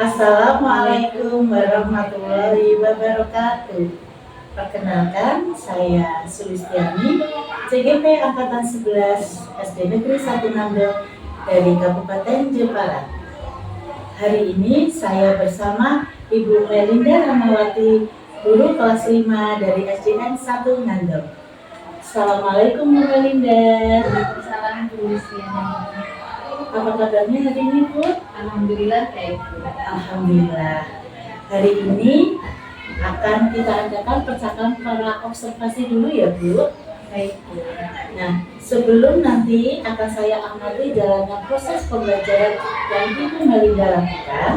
Assalamualaikum warahmatullahi wabarakatuh. Perkenalkan, saya Sulistiani, CGP Angkatan 11 SD Negeri 1 Nandong dari Kabupaten Jepara. Hari ini saya bersama Ibu Melinda Ramawati, guru kelas 5 dari SDN 1 Nandong. Assalamualaikum Bu Melinda. Waalaikumsalam Bu Luciana. Apa kabarnya hari ini Bu? Alhamdulillah baik Bu. Alhamdulillah. Hari ini akan kita adakan percakapan para observasi dulu ya Bu. Baik Bu. Nah, sebelum nanti akan saya amati jalannya proses pembelajaran yang Ibu Melinda lakukan,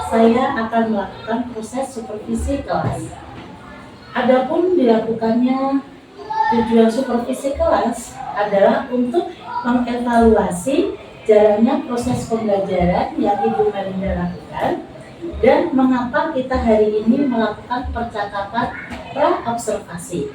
saya akan melakukan proses supervisi kelas. Adapun dilakukannya tujuan supervisi kelas adalah untuk mengevaluasi jalannya proses pembelajaran yang Ibu Melinda lakukan dan mengapa kita hari ini melakukan percakapan pra-observasi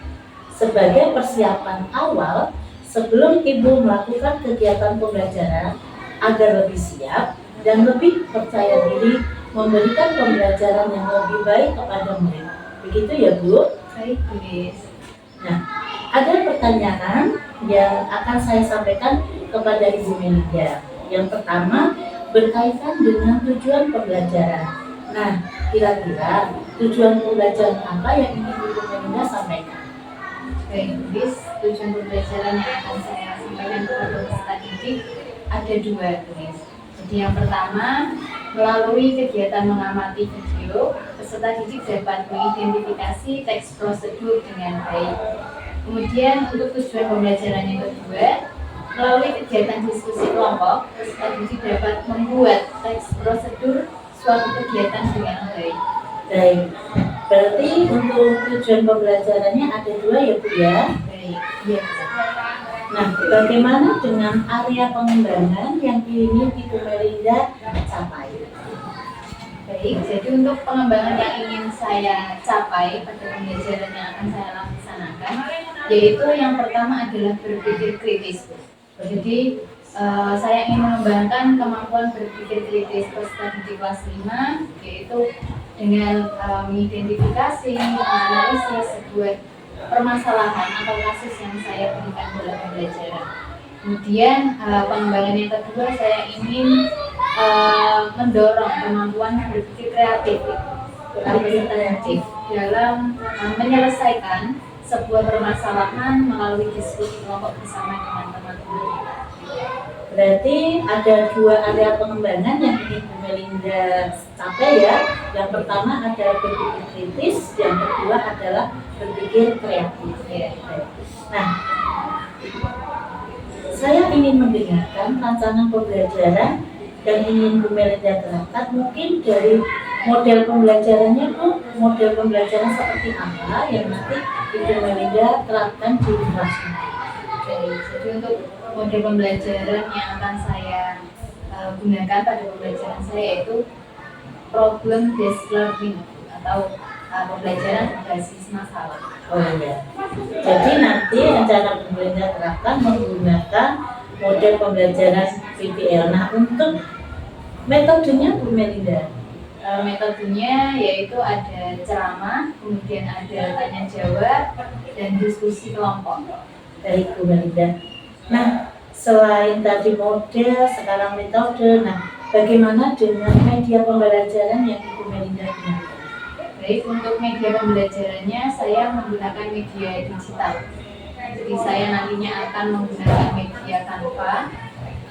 sebagai persiapan awal sebelum Ibu melakukan kegiatan pembelajaran agar lebih siap dan lebih percaya diri memberikan pembelajaran yang lebih baik kepada murid. Begitu ya Bu? Baik Bu Des. Nah, ada pertanyaan yang akan saya sampaikan kepada Ibu Melinda. Yang pertama berkaitan dengan tujuan pembelajaran. Nah, kira-kira tujuan pembelajaran apa yang ingin Ibu Melinda sampaikan? Baik Bu Des, tujuan pembelajaran yang akan saya sampaikan kepada peserta didik ada dua Bu Des. Jadi yang pertama, melalui kegiatan mengamati video, peserta didik dapat mengidentifikasi teks prosedur dengan baik. Kemudian untuk tujuan pembelajaran yang kedua, melalui kegiatan diskusi kelompok, peserta didik dapat membuat teks prosedur suatu kegiatan dengan baik. Baik, berarti untuk tujuan pembelajarannya ada dua ya Bu ya? Baik, iya. Nah, bagaimana dengan area pengembangan yang ingin Ibu Melinda capai? Baik, jadi untuk pengembangan yang ingin saya capai pada pembelajaran yang akan saya laksanakan, yaitu yang pertama adalah berpikir kritis. Jadi saya ingin mengembangkan kemampuan berpikir kritis peserta didik kelas 5, yaitu dengan mengidentifikasi, menganalisis sebuah permasalahan atau kasus yang saya berikan dalam pembelajaran. Kemudian pengembangan yang kedua, saya ingin mendorong kemampuan berpikir kreatif dalam menyelesaikan sebuah permasalahan melalui diskusi kelompok bersama dengan teman-teman. Berarti ada dua area pengembangan yang ingin Bu Melinda capai ya. Yang pertama adalah berpikir kritis, yang kedua adalah berpikir kreatif. Nah, saya ingin mendengarkan rancangan pembelajaran yang ingin Bu Melinda terangkan. Mungkin dari model pembelajarannya Bu, model pembelajaran seperti apa yang nanti Ibu Melinda terapkan di kelasnya. Jadi untuk model pembelajaran yang akan saya gunakan pada pembelajaran saya yaitu problem based learning atau pembelajaran berbasis masalah. Oh iya. Jadi nanti rencana Bu Melinda terapkan menggunakan model pembelajaran PBL. Nah, untuk metodenya Bu Melinda, metodenya yaitu ada ceramah, kemudian ada tanya jawab dan diskusi kelompok. Baik Bu Melinda. Nah, selain tadi model, sekarang metode. Nah, bagaimana dengan media pembelajaran yang Ibu Melinda gunakan? Baik, untuk media pembelajarannya saya menggunakan media digital. Jadi saya nantinya akan menggunakan media Canva.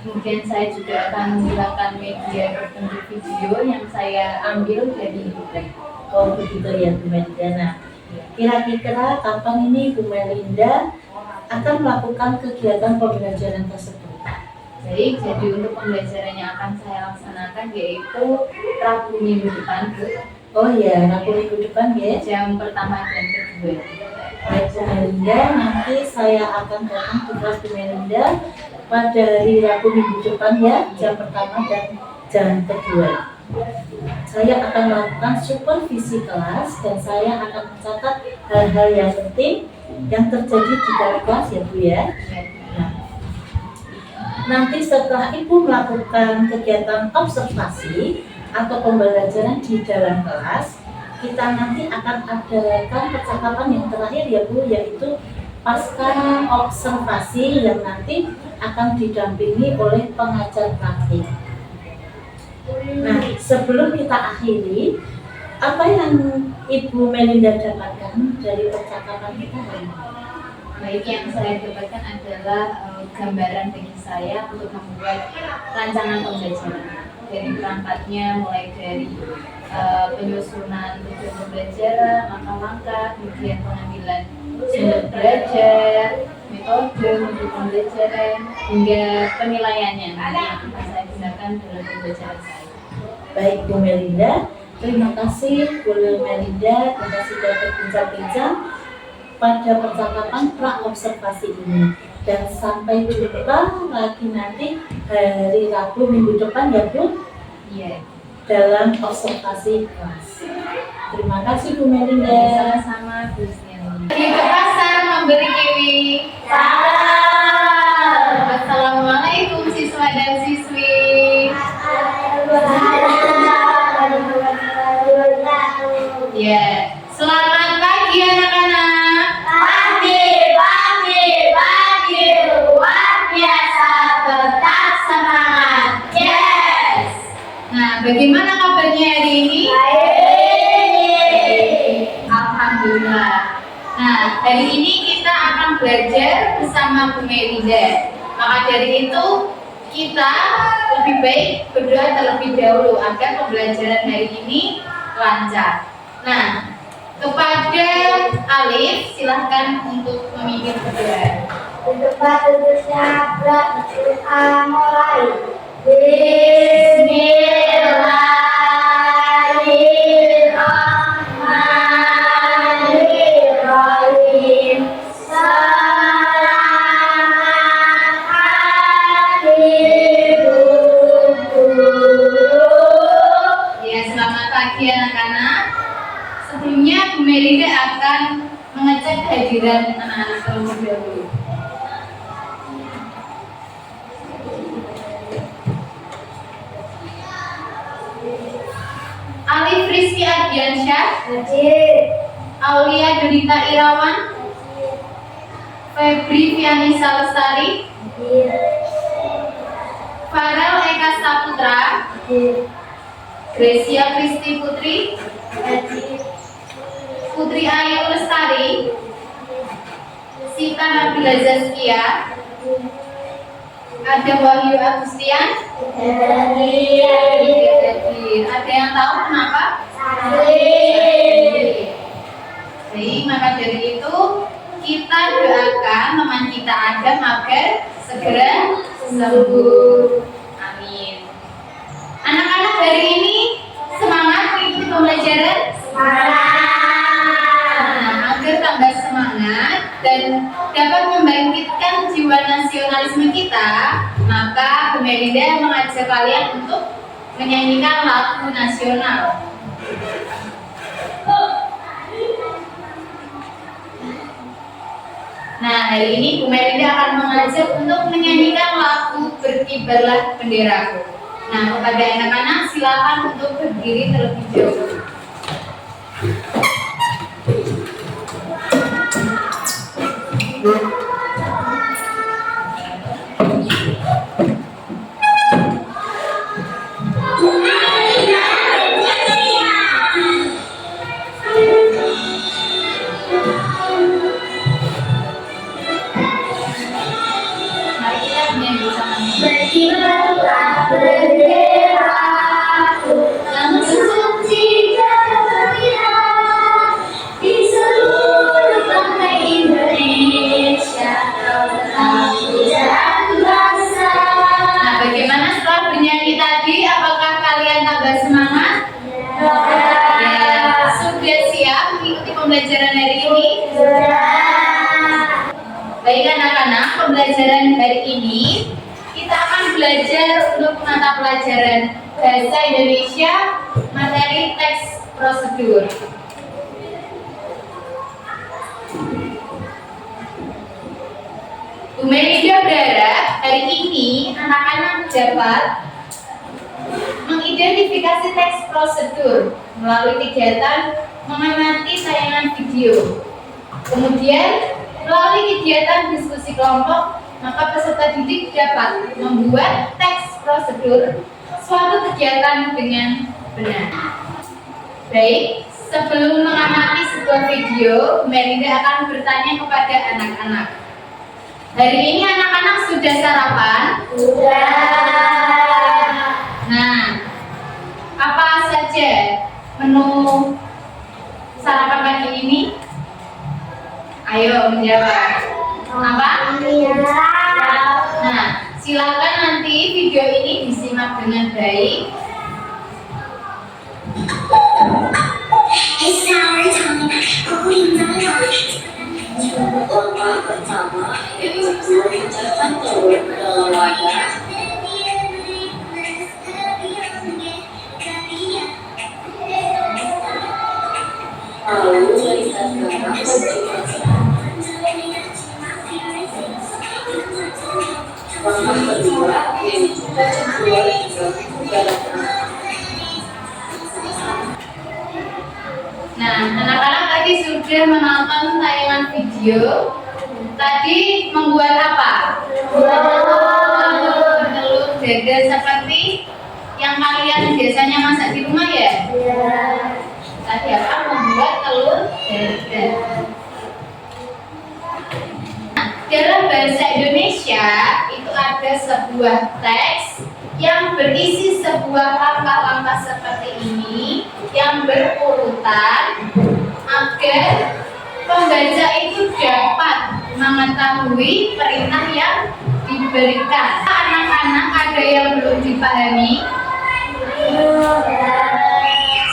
Kemudian saya juga akan menggunakan media berbentuk video yang saya ambil dari YouTube. Oh begitu ya Bu Melinda. Nah, kira-kira kapan ini Bu Melinda akan melakukan kegiatan pembelajaran tersebut? Baik, jadi untuk pembelajaran yang akan saya laksanakan yaitu Rabu minggu depan. Oh iya, Rabu minggu depan ya. Jam pertama dan kedua. Baik Bu Melinda, nanti saya akan datang ke kelas Bu Melinda pada hari Rabu minggu depan ya, jam pertama dan jam kedua. Saya akan melakukan supervisi kelas dan saya akan mencatat hal-hal yang penting yang terjadi di dalam kelas ya Bu ya. Nah, nanti setelah Ibu melakukan kegiatan observasi, atau pembelajaran di dalam kelas, kita nanti akan adakan percakapan yang terakhir ya Bu, yaitu pasca observasi yang nanti akan didampingi oleh pengajar praktik. Nah, sebelum kita akhiri, apa yang Ibu Melinda dapatkan dari percakapan kita hari ini? Baik, yang saya dapatkan adalah gambaran bagi saya untuk membuat rancangan pembelajaran. Dari perangkatnya mulai dari penyusunan tujuan pembelajaran, langkah-langkah, kemudian pengambilan sumber belajar, metode untuk pembelajaran, hingga penilaiannya yang akan saya gunakan dalam pembelajaran saya. Baik Bu Melinda, terima kasih Bu Melinda, terima kasih sudah berbincang-bincang pada percakapan pra-observasi ini. Dan sampai jumpa lagi nanti hari Rabu minggu depan ya Bu, Iya. dalam observasi kelas. Terima kasih Bu Melinda. Sama-sama Bu Sniani. Pergi ke pasar membeli kiwi. Assalamualaikum siswa dan siswi. Ya, selamat pagi anak-anak. Pagi, luar biasa, tetap semangat. Yes. Nah, bagaimana kabarnya hari ini? Alhamdulillah. Nah, hari ini kita akan belajar bersama Bu Melinda. Maka dari itu, kita lebih baik berdoa terlebih dahulu agar pembelajaran hari ini lancar. Nah, kepada Alif, silahkan untuk memimpin berdoa. Untuk batusnya berdoa mulai. Bismillahirrahmanirrahim. Selamat pagi guru. Ya, selamat pagi anak-anak. Sebelumnya Bu Melinda akan mengecek kehadiran anak-anak terlebih dahulu. Alif Rizky Ardiansyah, Hadir. Aulia Donita Irawan, Febri Fianisa Lestari, Hadir. Farel Eka Saputra, Hadir. Gracia Kristi Putri, Hadir. Putri Ayu Lestari, Sita Nabila Zaskia, ada Wahyu Agustian. Ada yang tahu kenapa? Baik, maka dari itu kita doakan teman kita Adam agar segera sembuh. Amin. Anak-anak hari ini semangat mengikuti pembelajaran? Nah, agar tambah semangat dan dapat membangkitkan jiwa nasionalisme kita, maka Bu Melinda mengajak kalian untuk menyanyikan lagu nasional. Nah, hari ini Bu Melinda akan mengajak untuk menyanyikan lagu Berkibarlah Benderaku. Nah, kepada anak-anak silakan untuk berdiri terlebih dahulu. Mari kita menyanyi bersama. Berkibarlah benderaku yang bersuci dan meriah di seluruh bangsa Indonesia. Kau tetap pujaan bangsa. Nah, bagaimana setelah bernyanyi tadi? Apakah kalian tambah semangat? Ya, sudah siap mengikuti pembelajaran hari ini? Baik anak-anak, pembelajaran hari ini kita akan belajar untuk mata pelajaran Bahasa Indonesia materi teks prosedur. Bu Melinda berharap hari ini anak-anak dapat mengikuti Identifikasi teks prosedur melalui kegiatan mengamati tayangan video. Kemudian, melalui kegiatan diskusi kelompok, maka peserta didik dapat membuat teks prosedur suatu kegiatan dengan benar. Baik, sebelum mengamati sebuah video, Melinda akan bertanya kepada anak-anak. Hari ini anak-anak sudah sarapan? Sudah. Nah, apa saja menu sarapan pagi ini? Ayo menjawab. Apa? Nah, silakan nanti video ini disimak dengan baik. Langkah pertama yaitu mencatat telur ke dalam wadah. Lalu lihat garam langkah kedua yaitu cacat telur juga garam. Nah, anak-anak tadi sudah menonton tayangan video. Tadi membuat apa? Telur dadar seperti yang kalian biasanya masak di rumah ya? Tadi apa? Membuat telur dadar. Nah, dalam bahasa Indonesia itu ada sebuah teks yang berisi sebuah langkah-langkah seperti ini yang berurutan agar pembaca itu dapat mengetahui perintah yang diberikan. Anak-anak ada yang belum dipahami?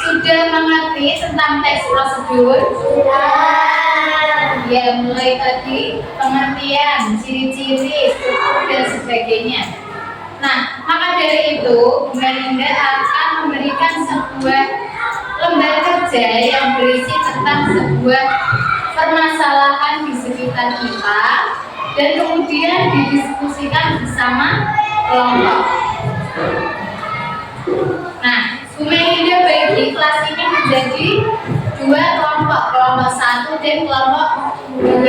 Sudah mengerti tentang teks prosedur? Ya, mulai tadi pengertian, ciri-ciri, struktur dan sebagainya. Nah, maka dari itu, Melinda akan memberikan sebuah lembar kerja yang berisi tentang sebuah permasalahan di sekitar kita dan kemudian didiskusikan bersama kelompok. Nah, Bu Melinda bagi kelas ini menjadi dua kelompok, kelompok 1 dan kelompok 2.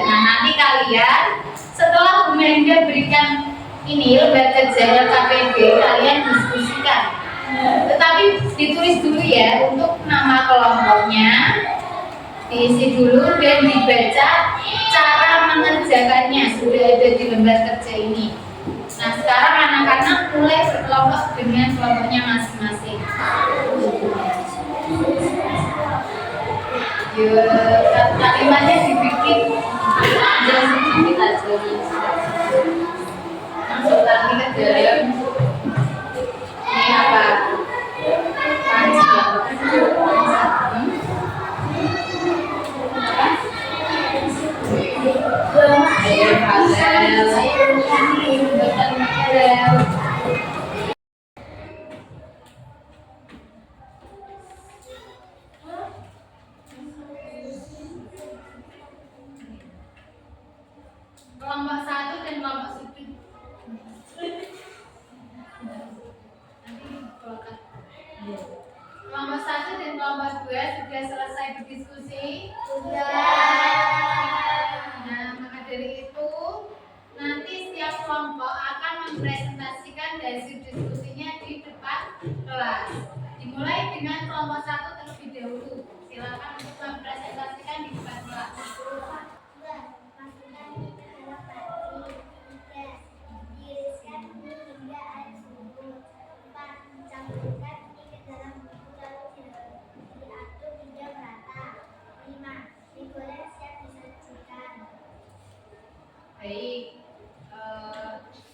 Nah, nanti kalian setelah Bu Melinda berikan ini lembar kerja LKPD, kalian diskusikan. Tetapi ditulis dulu ya untuk nama kelompoknya, diisi dulu dan dibaca cara mengerjakannya sudah ada di lembar kerja ini. Nah, sekarang anak-anak mulai berkelompok dengan kelompoknya masing-masing. Kalimatnya dibikin jelas sedikit aja. Masuk lagi ke dalam. Ini apa? Panci ya? Air pasel. Kelompok 1 dan kelompok 1. Kelompok 1 dan kelompok 2 sudah selesai berdiskusi? Nah, maka dari itu nanti setiap kelompok akan mempresentasikan hasil diskusinya di depan kelas. Dimulai dengan kelompok 1 terlebih dahulu. Silakan untuk mempresentasikan di depan kelas. Baik,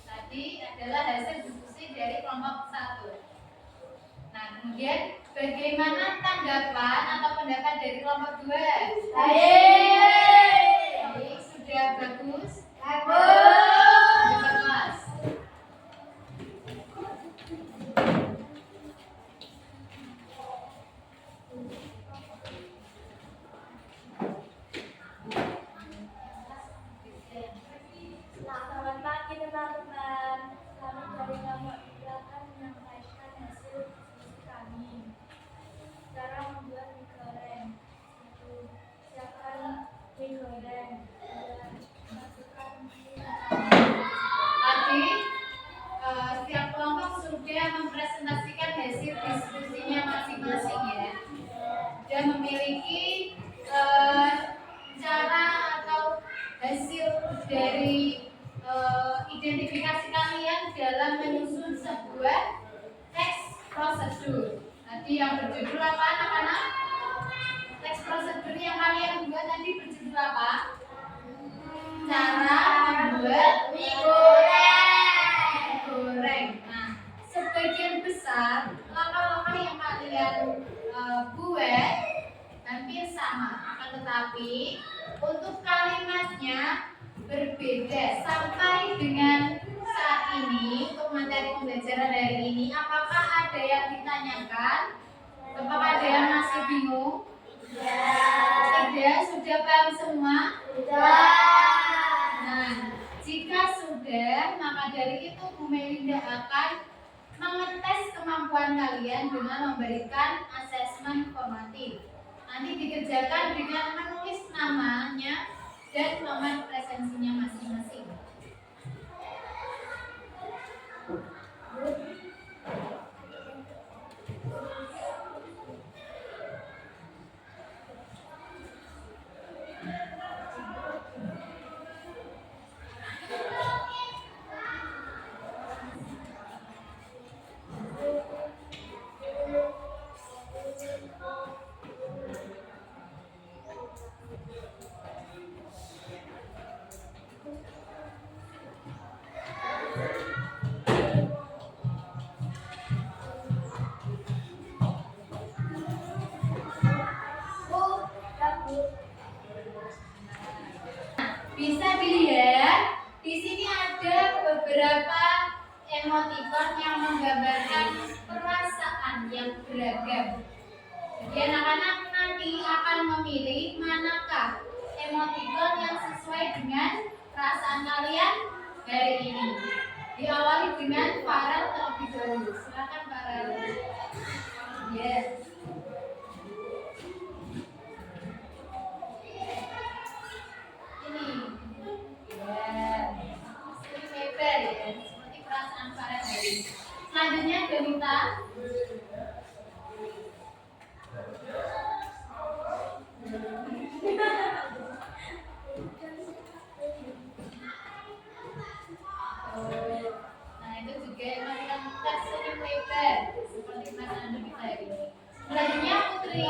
tadi adalah hasil diskusi dari kelompok 1. Nah, kemudian bagaimana tanggapan atau pendapat dari kelompok 2? Baik, sudah bagus? Kelas. Selamat pagi teman-teman. Kami dari kelompok 2 akan menyampaikan hasil sudah mempresentasikan hasil diskusinya masing-masing ya. Sudah memiliki cara atau hasil dari identifikasi kalian dalam menyusun sebuah teks prosedur. Tadi yang berjudul apa anak-anak? Teks prosedur yang kalian buat tadi berjudul apa? Cara membuat mie goreng. Nah, sebagian besar langkah-langkah yang kalian buat hampir sama, akan tetapi untuk kalimatnya berbeda. Sampai dengan saat ini untuk materi pembelajaran hari ini, apakah ada yang ditanyakan? Apakah ada yang masih bingung? Tidak, sudah paham semua? Nah, jika sudah, maka dari itu Bu Melinda akan mengetes kemampuan kalian dengan memberikan asesmen formatif. Nanti dikerjakan dengan menulis namanya dan nomor presensinya masing-masing. Bisa dilihat di sini ada beberapa emoticon yang menggambarkan perasaan yang beragam. Jadi anak-anak nanti akan memilih manakah emoticon yang sesuai dengan perasaan kalian hari ini. Diawali dengan Farel terlebih dahulu. Silakan Farel. Yes. Seperti perasaan Farel hari ini. Selanjutnya Donita. Nah itu juga emang kita senyum lebar seperti perasaan Donita hari ini. Selanjutnya Putri.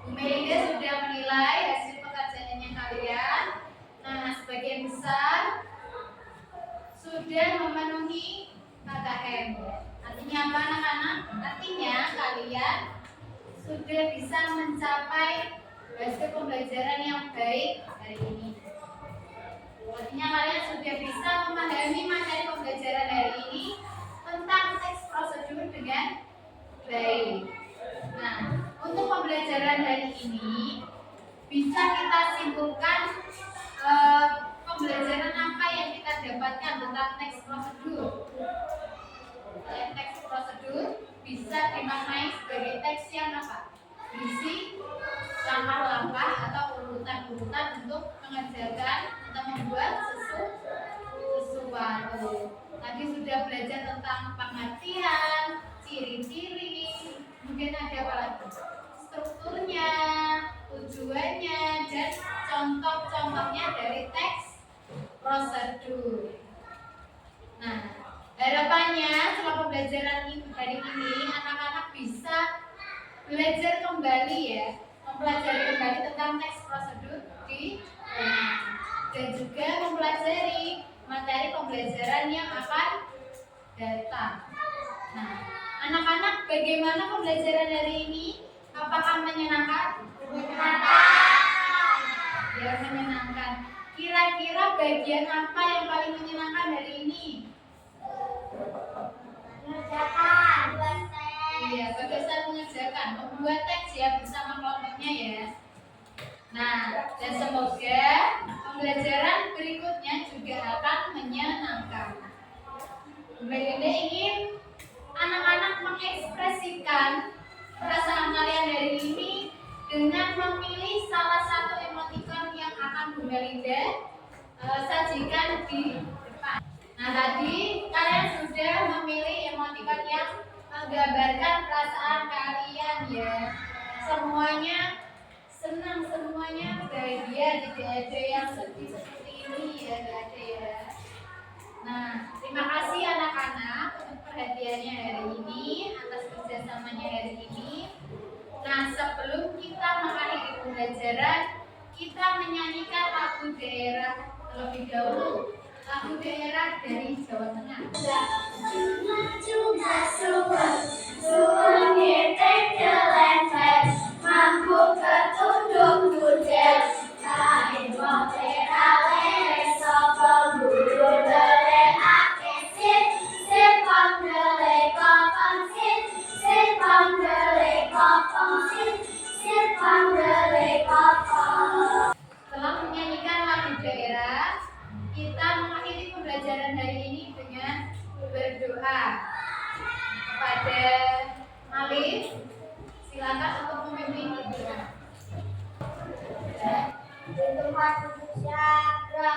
Bu Melinda sudah menilai hasil pekerjaannya kalian. Nah, sebagian besar sudah memenuhi KKM. Artinya apa anak-anak? Artinya kalian sudah bisa mencapai hasil pembelajaran yang baik hari ini. Artinya kalian sudah bisa memahami materi pembelajaran hari ini tentang teks prosedur dengan baik. Nah, untuk pembelajaran hari ini bisa kita simpulkan pembelajaran apa yang kita dapatkan tentang teks prosedur. Teks prosedur bisa dimaknai sebagai teks yang apa? Berisi langkah-langkah atau urutan-urutan untuk mengerjakan atau membuat sesuatu. Tadi sudah belajar tentang pengertian, ciri-ciri, mungkin ada apa lagi? Strukturnya, tujuannya, dan contoh-contohnya dari teks prosedur. Nah, harapannya setelah pembelajaran hari ini anak-anak bisa belajar kembali ya, mempelajari kembali tentang teks prosedur di dan juga mempelajari materi pembelajaran yang akan datang. Nah, anak-anak bagaimana pembelajaran hari ini? Apakah menyenangkan? Ya, menyenangkan. Kira-kira bagian apa yang paling menyenangkan hari ini? Mengerjakan. Iya, bagaimana mengerjakan? Membuat teks ya bersama kelompoknya ya. Nah, dan semoga pembelajaran berikutnya juga akan menyenangkan. Melinda ingin anak-anak mengekspresikan perasaan kalian hari ini dengan memilih salah satu emoticon yang akan Bu Melinda sajikan di depan. Nah, tadi kalian sudah memilih emoticon yang menggambarkan perasaan kalian ya. Semuanya senang, semuanya bahagia, tidak ada yang sedih seperti ini ya, tidak ada ya. Nah, terima kasih anak-anak untuk perhatiannya hari ini, atas kerjasamanya hari ini. Nah, sebelum kita mengakhiri pembelajaran, kita menyanyikan lagu daerah terlebih dahulu. Lagu daerah dari Jawa Tengah. Juga suwun ngiting jelek-jelek, mampu ketunduk budel, kain wong terale sapa guru ndelekake sip pandelek kopong sip pandelek kopong sip pandelek kopong. Setelah menyanyikan lagu daerah, kita mengakhiri pembelajaran hari ini dengan berdoa kepada Alif. Silakan untuk memimpin berdoa. Tuhan Syakra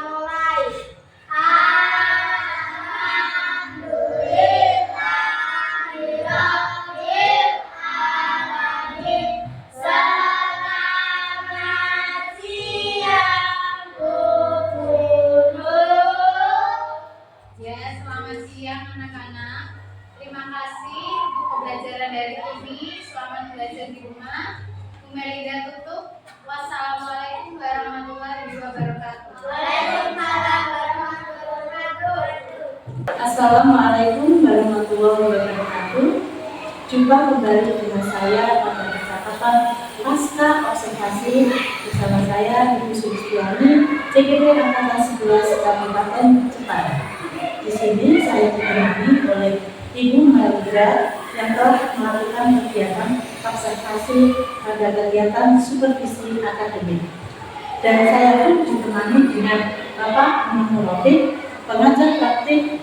mulai. Alhamdulillahirabbil alamin. Selamat siang guru. Ya, selamat siang anak-anak. Terima kasih untuk pembelajaran hari ini. Selamat belajar di rumah. Bu Melinda tutup. Wassalamualaikum warahmatullahi wabarakatuh. Waalaikumsalam warahmatullahi wabarakatuh. Assalamualaikum warahmatullahi wabarakatuh. Jumpa kembali dengan saya pada percakapan pasca observasi bersama saya Ibu Sulistiani, CGD Angkatan 11 Kabupaten Jepara. Di sini saya ditemani oleh Ibu Mahendra yang telah melakukan kegiatan observasi pada kegiatan supervisi akademik. Dan saya pun ditemani dengan Bapak Muhammad Rafiq, pengajar praktik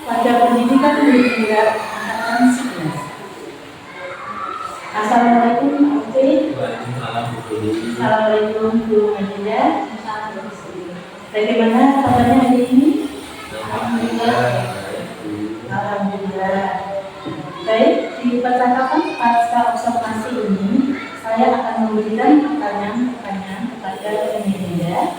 pada pendidikan militer angkatan 11. Assalamualaikum Pak Rafiq. Waalaikumsalam Bu Guru. Assalamualaikum Bu Mahendra. Bagaimana kabarnya hari ini? Alhamdulillah. Alhamdulillah. Baik, di percakapan pasca observasi ini saya akan memberikan pertanyaan-pertanyaan kepada Bu Mahendra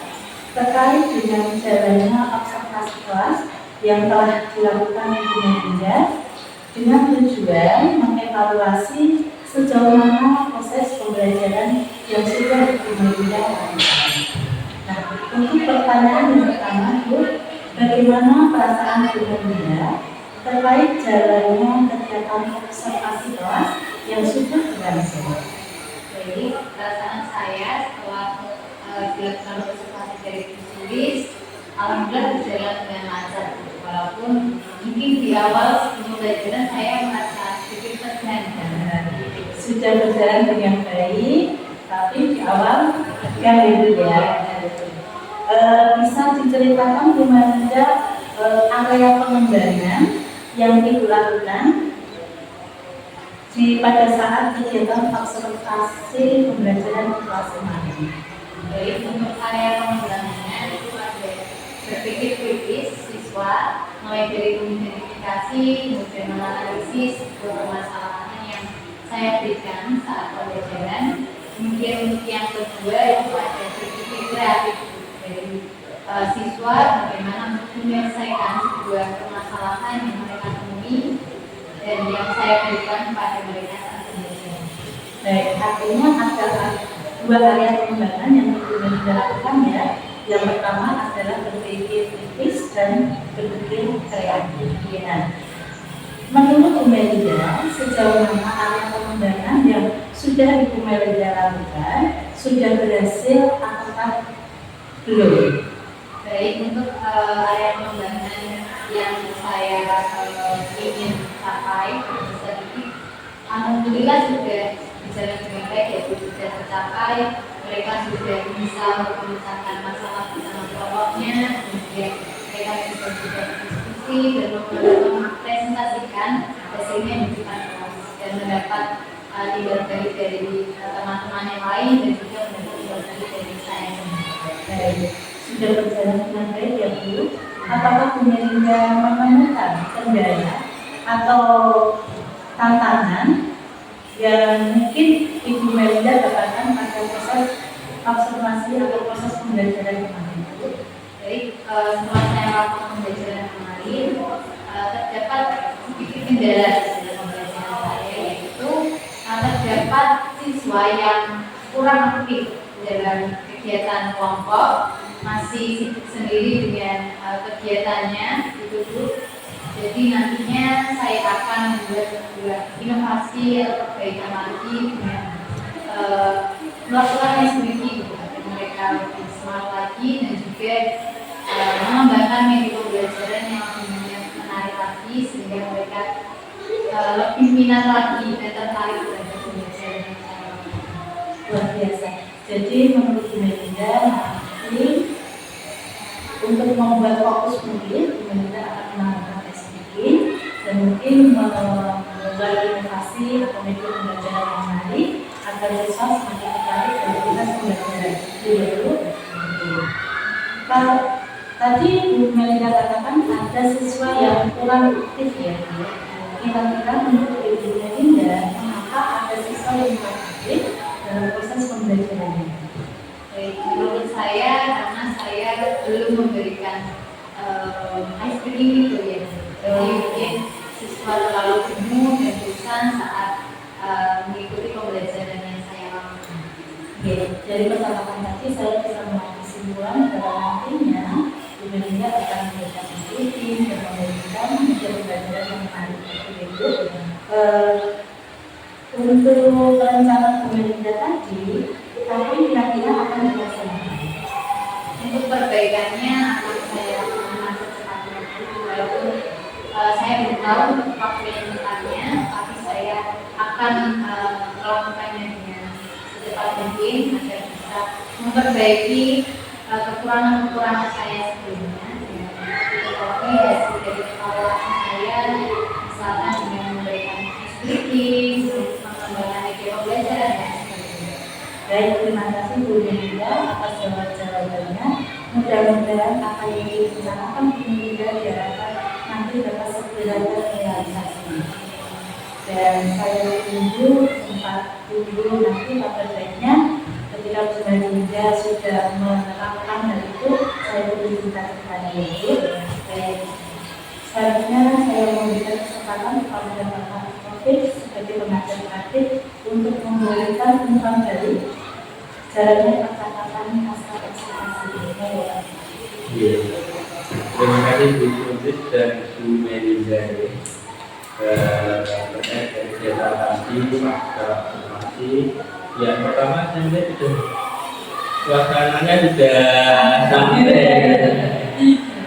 terkait dengan jalannya observasi kelas yang telah dilakukan Bu Mahendra dengan tujuan mengevaluasi sejauh mana proses pembelajaran yang sudah Bu Mahendra lakukan. Nah, untuk pertanyaan yang pertama, Bu, bagaimana perasaan Bu Mahendra terkait jalannya kegiatan observasi kelas yang sudah berlangsung? Baik, perasaan saya setelah dilakukan observasi dari tulis, alhamdulillah berjalan dengan lancar. Walaupun mungkin di awal pembelajaran saya merasa sedikit tegang. Sudah berjalan dengan baik, tapi di awal tegang gitu ya. Bisa diceritakan Bu Mahendra area pengembangan yang Ibu lakukan pada saat kegiatan observasi pembelajaran di kelas kemarin? Baik, untuk area pengembangannya itu ada berpikir kritis siswa, mulai dari mengidentifikasi, kemudian menganalisis permasalahan yang saya berikan saat pembelajaran. Kemudian untuk yang kedua itu ada berpikir kreatif dari siswa, bagaimana untuk menyelesaikan sebuah permasalahan yang mereka temui dan yang saya berikan kepada mereka saat pembelajaran. Baik, artinya ada dua area pengembangan yang Ibu Mahendra lakukan ya. Yang pertama adalah berpikir kritis dan berpikir kreatif. Ya. Menurut Bu Mahendra, sejauh mana area pengembangan yang sudah Ibu Mahendra lakukan sudah berhasil ataukah belum? Baik, untuk area pengembangan yang saya ingin capai sedikit, alhamdulillah sudah berjalan dengan baik, yaitu sudah tercapai. Mereka sudah bisa memecahkan masalah bersama kelompoknya, kemudian mereka juga berdiskusi dan mempresentasikan hasilnya di depan kelas dan mendapat timbal balik dari teman-teman yang lain dan juga mendapat timbal balik dari saya sendiri. Baik. sudah berjalan dengan baik ya Bu? Apakah Bu Melinda menemukan kendala atau tantangan yang mungkin Ibu Melinda dapatkan pada proses observasi atau proses pembelajaran kemarin? Baik, setelah saya melakukan pembelajaran kemarin, terdapat sedikit kendala dalam pembelajaran saya, yaitu terdapat siswa yang kurang aktif dalam kegiatan kelompok, masih sibuk sendiri dengan kegiatannya itu Bu. Jadi nantinya saya akan membuat sebuah inovasi atau perbaikan lagi dengan melakukan strategi agar mereka lebih semangat lagi dan juga mengembangkan media pembelajaran yang lebih menarik lagi sehingga mereka lebih minat lagi dan tertarik pada pembelajaran yang saya lakukan. Luar biasa. Jadi menurut Bu Melinda nanti untuk membuat fokus mungkin Bu Melinda akan melakukan SPG dan mungkin membuat inovasi atau media pembelajaran yang menarik agar siswa semakin tertarik dalam proses pembelajaran. Dulu. Kalau tadi Bu Melinda katakan ada siswa yang kurang aktif ya. Kira-kira menurut Ibu Melinda mengapa ada siswa yang kurang aktif dalam proses pembelajarannya? Baik, menurut saya karena saya belum memberikan ice cream gitu ya. Jadi mungkin siswa terlalu jenuh dan bosan saat mengikuti pembelajaran yang saya lakukan. Oke, dari percakapan tadi saya bisa mengambil kesimpulan bahwa nantinya Bu Melinda akan memberikan rutin dan memberikan media pembelajaran yang menarik seperti itu. Untuk rencana Bu Melinda tadi, tapi kira-kira akan dilaksanakan. Untuk perbaikannya akan saya lakukan secepatnya. Walaupun saya belum tahu waktu yang tepatnya, tapi saya akan melakukannya dengan secepat mungkin agar bisa memperbaiki kekurangan-kekurangan saya sebelumnya. Tetapi hasil dari evaluasi saya, misalkan dengan memberikan speaking, pengembangan media pembelajaran dan sebagainya. Baik, terima kasih Bu Melinda atas jawabannya. Mudah-mudahan apa yang direncanakan Bu Melinda diharapkan nanti dapat segera terrealisasi. Dan saya tunggu nanti kabar baiknya ketika Bu Melinda sudah menerapkan hal itu, saya berterima kepada Ibu. Baik, selanjutnya saya memberikan kesempatan kepada Bapak Taufik sebagai pengajar praktik untuk memberikan umpan balik jalannya percakapan pasca ekspektasi ini. Iya. Terima kasih Bu Taufik dan Bu Melinda terkait dari kegiatan tadi pasca observasi. Yang pertama saya melihat sudah suasananya sudah santai.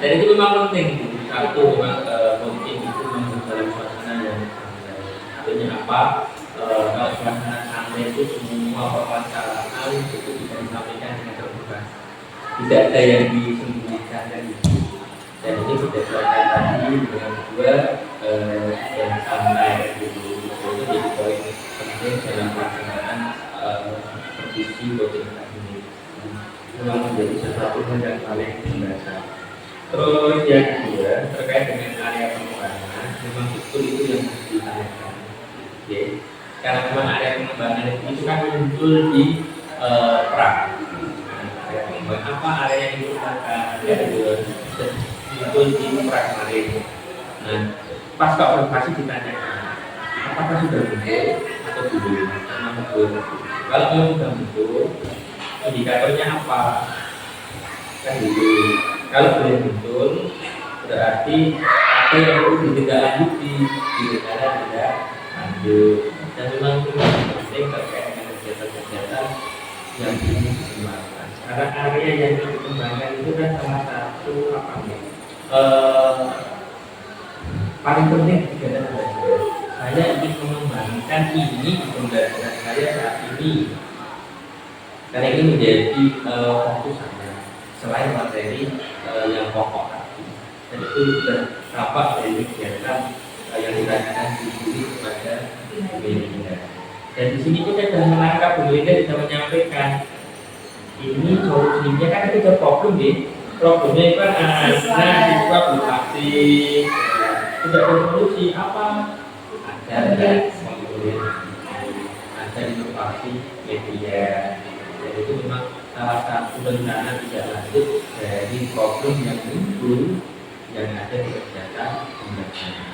Dan itu memang penting. Satu memang penting itu memang dalam suasana yang santai. Artinya apa? Kalau suasana santai itu semua permasalahan itu bisa disampaikan dengan terbuka. Tidak ada yang disembunyikan dan itu. Dan ini berdasarkan tadi dengan dua yang santai gitu. Itu jadi poin penting dalam pelaksanaan supervisi coaching ini. Memang menjadi sesuatu yang paling mendasar. Terus yang kedua terkait dengan area pengembangan, memang betul itu yang harus ditanyakan. Oke, karena memang area pengembangan itu kan muncul di pra. Area pengembangan apa area yang digunakan? Muncul di pra kemarin. Nah, pas observasi ditanyakan, apakah sudah muncul atau belum? Karena betul. Kalau belum sudah muncul, indikatornya apa? Kan gitu. Kalau belum muncul, berarti apa yang perlu ditindaklanjuti, tidak lanjut. Dan memang itu penting terkait dengan kegiatan-kegiatan yang ingin dikembangkan. Karena area yang dikembangkan itu kan salah satu apa nih? Paling penting kegiatan belajar. Saya ingin mengembangkan ini di pembelajaran saya saat ini. Karena ini menjadi fokus saya. Selain materi yang pokok tadi, dan itu sudah tampak dari kegiatan yang ditanyakan di sini kepada Bu Melinda. Dan di sini kita sudah menangkap Bu Melinda sudah menyampaikan ini solusinya kan itu ada problem deh. problemnya itu kan anak siswa bupati tidak bersolusi apa ada inovasi media. Jadi itu memang salah satu rencana tidak lanjut dari problem yang muncul yang ada di kegiatan pembelajaran,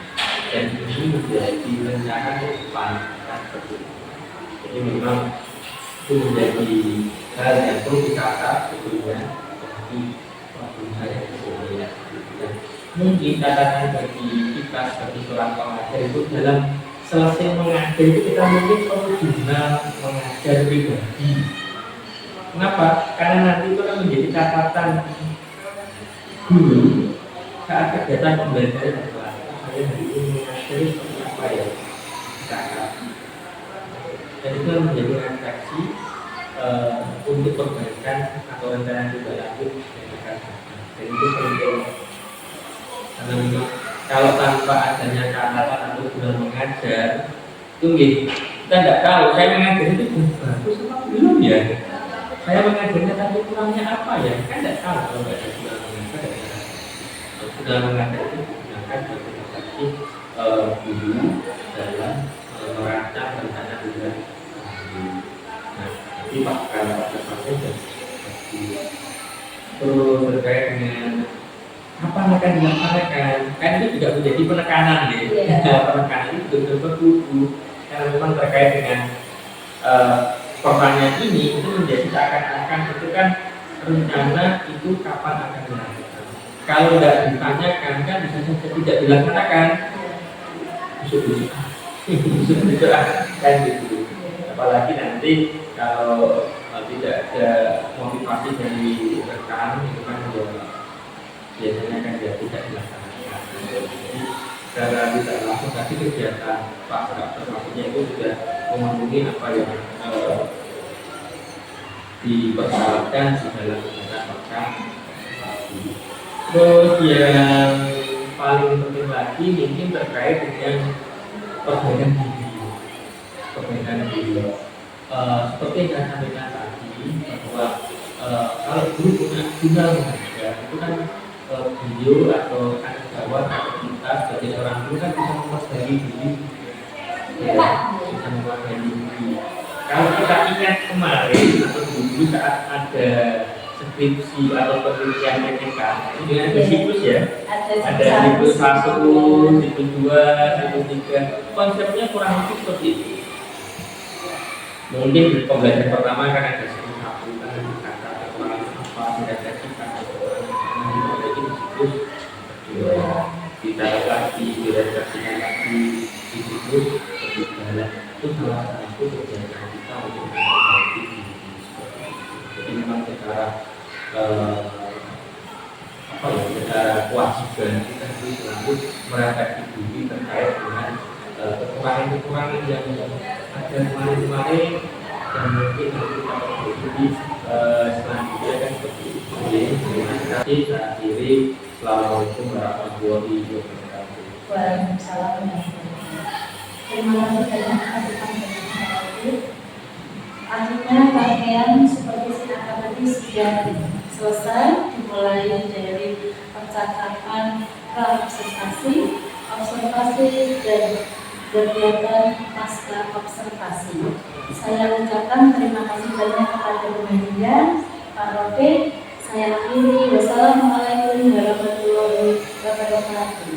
dan ini menjadi rencana ke depan. Jadi memang itu menjadi hal yang perlu ditata sebetulnya bagi problem saya sebetulnya. Mungkin catatan bagi kita sebagai seorang pengajar itu dalam selesai mengajar itu kita mungkin perlu jurnal mengajar pribadi. Kenapa? Karena nanti itu akan menjadi catatan guru saat kegiatan pembelajaran di kelas. Saya hari ini mengajar seperti apa ya? Catat. Dan itu menjadi refleksi untuk perbaikan atau rencana juga lanjut yang akan datang. Dan itu penting. Karena memang kalau tanpa adanya catatan atau jurnal mengajar, itu kita tidak tahu saya mengajar itu bagus atau belum ya. Saya mengajarnya tapi kurangnya apa ya? Kan tidak tahu kalau tidak ada jurnal mengajar. Jurnal mengajar itu digunakan sebagai refleksi guru dalam merancang rencana juga. Nah, nanti kalau pakai dan terus terkait dengan apa yang akan dilaksanakan, kan itu juga menjadi penekanan ya. Penekanan itu betul-betul guru yang memang terkait dengan pertanyaan ini itu menjadi seakan-akan itu kan rencana itu kapan akan dilaksanakan. Kalau tidak ditanyakan kan bisa saja tidak dilaksanakan. Busuk kan gitu. Apalagi nanti kalau tidak ada motivasi dari rekan itu kan biasanya kan dia tidak dilaksanakan. Jadi secara tidak langsung tadi kegiatan pasca observasinya itu sudah memenuhi apa yang dipersyaratkan di dalam kegiatan pasca observasi. Terus yang paling penting lagi mungkin terkait dengan perbaikan diri. Seperti yang saya sampaikan tadi bahwa kalau guru punya jurnal mengajar itu kan beliau atau tanggung jawab atau kita sebagai seorang guru kan bisa mempelajari diri, bisa mempelajari diri. Kalau kita ingat kemarin atau dulu saat ada skripsi atau penelitian PPK, itu ada siklus ya, ada siklus 1, siklus 2, siklus 3. Konsepnya kurang lebih seperti itu. Mungkin di pembelajaran pertama kan ada siklus 1, kan ada kata kekurangan apa, tidak ada sifat kita lagi direfleksikan lagi di situ berjalan itu salah satu kegiatan kita untuk memperbaiki diri. Jadi memang secara secara kewajiban kita harus selalu merefleksi diri terkait dengan kekurangan yang ada kemarin dan mungkin harus kita perbaiki selanjutnya kan seperti itu. Terima kasih saya akhiri. Assalamualaikum warahmatullahi wabarakatuh. Waalaikumsalam warahmatullahi wabarakatuh. Terima kasih banyak atas. Akhirnya rangkaian supervisi akademis sudah selesai, dimulai dari percakapan ke observasi dan kegiatan pasca observasi. Saya ucapkan terima kasih banyak kepada Bu Media, Pak Rofiq. Saya akhiri. Wassalamualaikum warahmatullahi wabarakatuh.